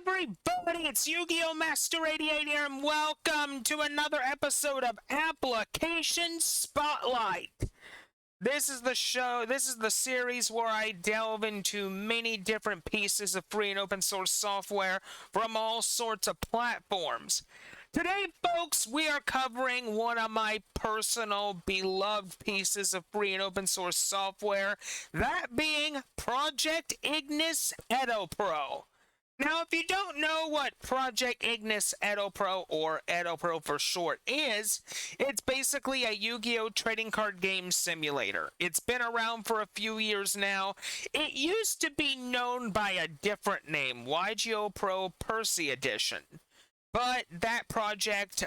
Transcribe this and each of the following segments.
everybody, it's Yu-Gi-Oh! Master 88 here, and welcome to another episode of Application Spotlight. This is the series where I delve into many different pieces of free and open source software from all sorts of platforms. Today, folks, we are covering one of my personal beloved pieces of free and open source software, that being Project Ignis Edopro. Now, if you don't know what Project Ignis Edopro, or Edopro for short, is, it's basically a Yu-Gi-Oh! Trading card game simulator. It's been around for a few years now. It used to be known by a different name, YGO Pro Percy Edition. But that project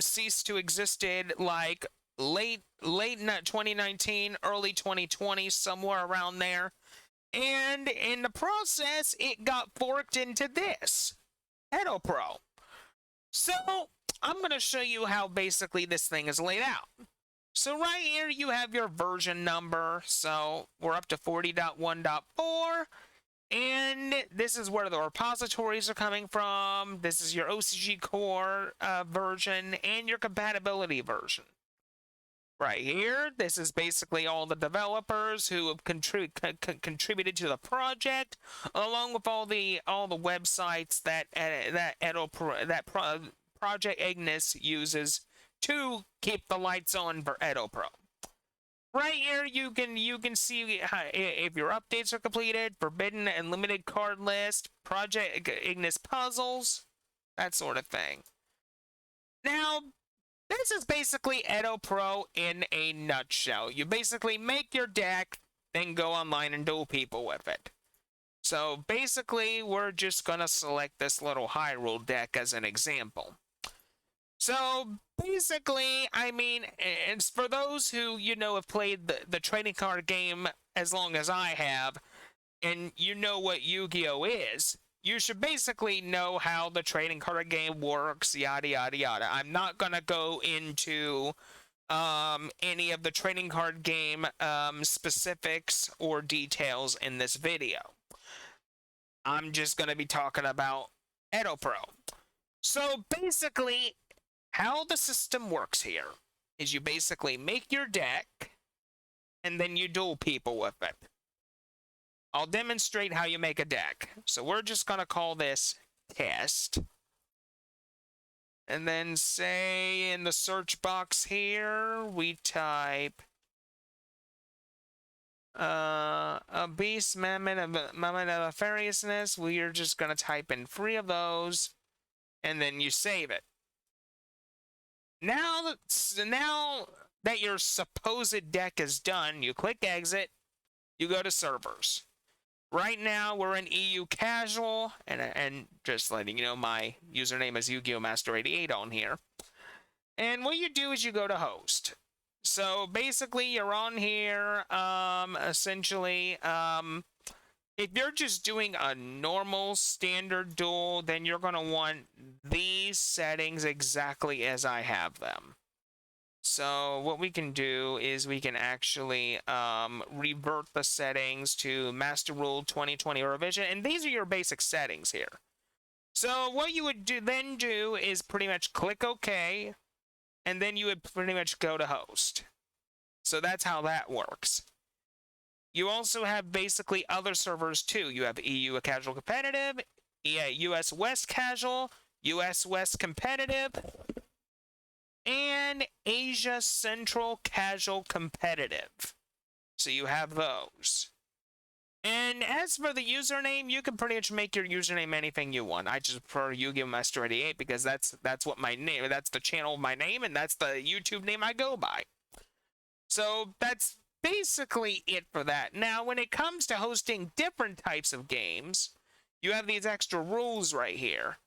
ceased to existed like late 2019, early 2020, somewhere around there. And in the process, it got forked into this, Edopro. So, I'm going to show you how basically this thing is laid out. So right here, you have your version number. So, we're up to 40.1.4. And this is where the repositories are coming from. This is your OCG core version and your compatibility version. Right here, this is basically all the developers who have contributed to the project, along with all the websites that Project Ignis uses to keep the lights on for Edopro. Right here, you can see if your updates are completed, forbidden and limited card list, Project Ignis puzzles, that sort of thing. Now, this is basically Edopro in a nutshell. You basically make your deck, then go online and duel people with it. So basically, we're just going to select this little Hyrule deck as an example. So basically, I mean, it's for those who, have played the trading card game as long as I have, and you know what Yu-Gi-Oh! Is, you should basically know how the trading card game works, yada, yada, yada. I'm not going to go into any of the trading card game specifics or details in this video. I'm just going to be talking about Edopro. So basically, how the system works here is you basically make your deck, and then you duel people with it. I'll demonstrate how you make a deck. So we're just going to call this test. And then say in the search box here, we type a beast, moment of nefariousness. We are just going to type in 3 of those, and then you save it. Now that your supposed deck is done, you click exit, you go to servers. Right now, we're in EU Casual, and just letting you know, my username is Yu-Gi-Oh! Master 88 on here. And what you do is you go to host. So basically, you're on here, essentially, if you're just doing a normal standard duel, then you're going to want these settings exactly as I have them. So what we can do is we can actually revert the settings to Master Rule 2020 revision, and these are your basic settings here. So what you would then do is pretty much click OK, and then you would pretty much go to host. So that's how that works. You also have basically other servers too. You have EU Casual Competitive, US West Casual, US West Competitive, and Asia Central Casual Competitive. So you have those. And as for the username, you can pretty much make your username anything you want. I just prefer Yu-Gi-Oh! Master 88 because that's what my name, that's the channel of my name, and that's the YouTube name I go by. So that's basically it for that. Now, when it comes to hosting different types of games, you have these extra rules right here.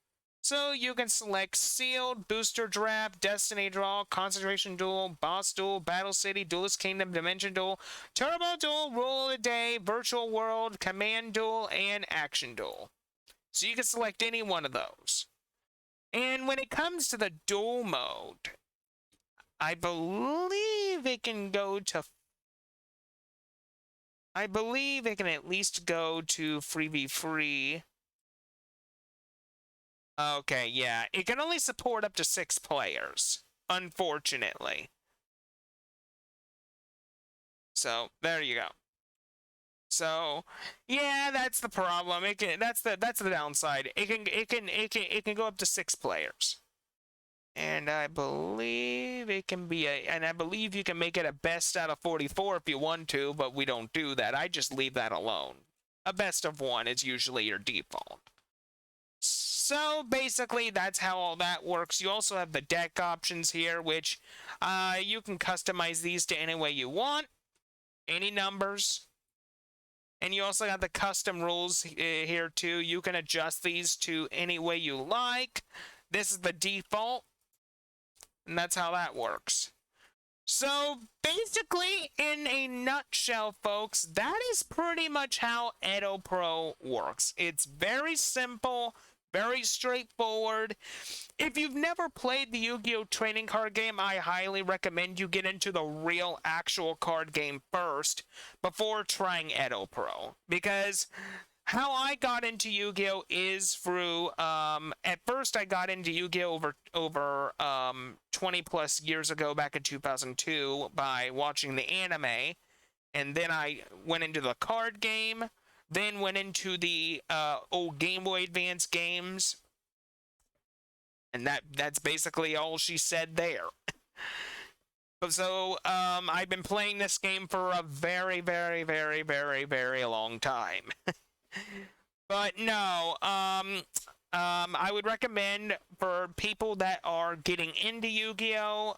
So you can select Sealed, Booster Draft, Destiny Draw, Concentration Duel, Boss Duel, Battle City, Duelist Kingdom, Dimension Duel, Turbo Duel, Rule of the Day, Virtual World, Command Duel, and Action Duel. So you can select any one of those. And when it comes to the duel mode, I believe it can go to... I believe it can at least go to 3v3. Okay, yeah. It can only support up to 6 players, unfortunately. So, there you go. So, yeah, that's the problem. That's the downside. It can go up to 6 players. And I believe it can be and I believe you can make it a best out of 44 if you want to, but we don't do that. I just leave that alone. A best of 1 is usually your default. So basically, that's how all that works. You also have the deck options here, which you can customize these to any way you want, any numbers. And you also got the custom rules here too. You can adjust these to any way you like. This is the default, and that's how that works. So basically, in a nutshell, folks, that is pretty much how Edopro works. It's very simple, very straightforward. If you've never played the Yu-Gi-Oh! Trading card game, I highly recommend you get into the real, actual card game first before trying Edopro. Because how I got into Yu-Gi-Oh! Is through, at first I got into Yu-Gi-Oh! over 20 plus years ago, back in 2002, by watching the anime, and then I went into the card game, then went into the old Game Boy Advance games, and that's basically all she said there. So, I've been playing this game for a very, very, very, very, very long time. But no, I would recommend for people that are getting into Yu-Gi-Oh,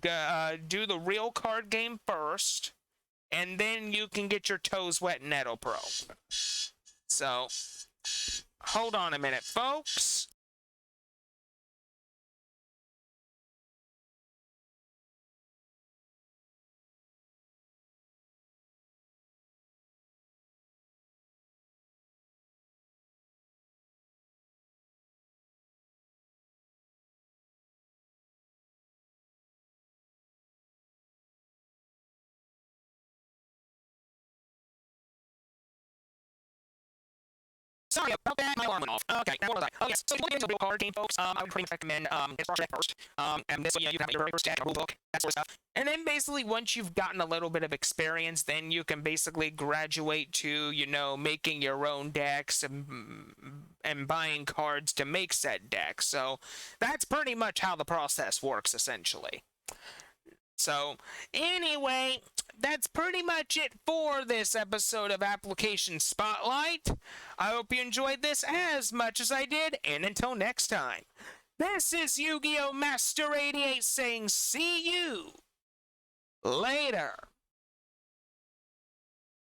do the real card game first, and then you can get your toes wet in Edopro. So, hold on a minute, folks. Sorry about that, my alarm went off. Okay, now what was I? Oh yes, so if you look into a real card game, folks, I would pretty much recommend get started at first. And this way, you have your very first deck, a rule book, that sort of stuff. And then basically, once you've gotten a little bit of experience, then you can basically graduate to, making your own decks and buying cards to make said decks. So that's pretty much how the process works, essentially. So, anyway, that's pretty much it for this episode of Application Spotlight. I hope you enjoyed this as much as I did, and until next time, this is Yu-Gi-Oh! Master 88 saying see you later.